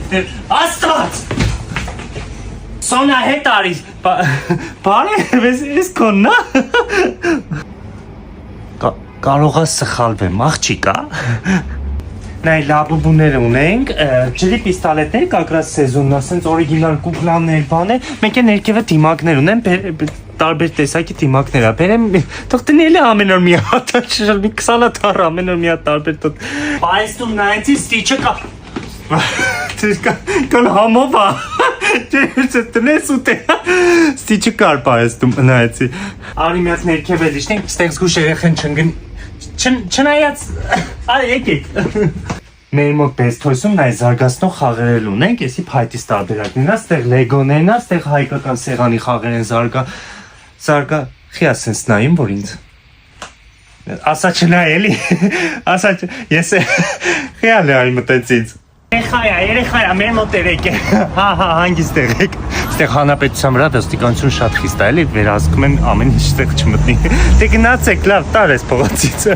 Աստված։ Սոնա հետ արի։ Բարև, ես կոննա։ Կարող ես սխալվեմ, աղջիկա։ Նայ լաբուբուներ ունենք, ջրի պիստոլետներ կակրած սեզոնն, ասենց օրիգինալ կուկլաներ, բաներ, մենք են ներքևը դիմակներ ունեն, տարբեր տեսակի դիմակներ ա, բերեմ, թող տնելի ամեն օր մի հատ, մի 20 թառ ամեն օր մի հատ տարբեր տոտ։ Բայց դու նայեցի ստիչը կան համով ա, ջերս է տնես ու տե, ստիչը կար պայես դու նայեցի։ Արի մի հատ ներքև էլ իշնենք, ստեղ զգուշ երեխեն չնայած, արի եկեք։ Մեր մոտ բեսթոյսում նայ զարգացնող խաղերել ունենք, եսի փայտից տարբերակներն ա, ստեղ լեգոներն ա, ստեղ հայկական սեղանի խաղեր են զարգա, խի ասենց նայում, որ ինձ, ասա չնայ էլի, ասա ես խիալ է արի մտեց ինձ, երեխայա, մեր մոտ երեք է, հանգիստ եղեք, ստեղ հանապետության վրա ոստիկանություն շատ խիստ է էլի, վերահսկում են ամեն ինչ ստեղ չմտնի, դե գնացեք լավ, տար ես փողոցից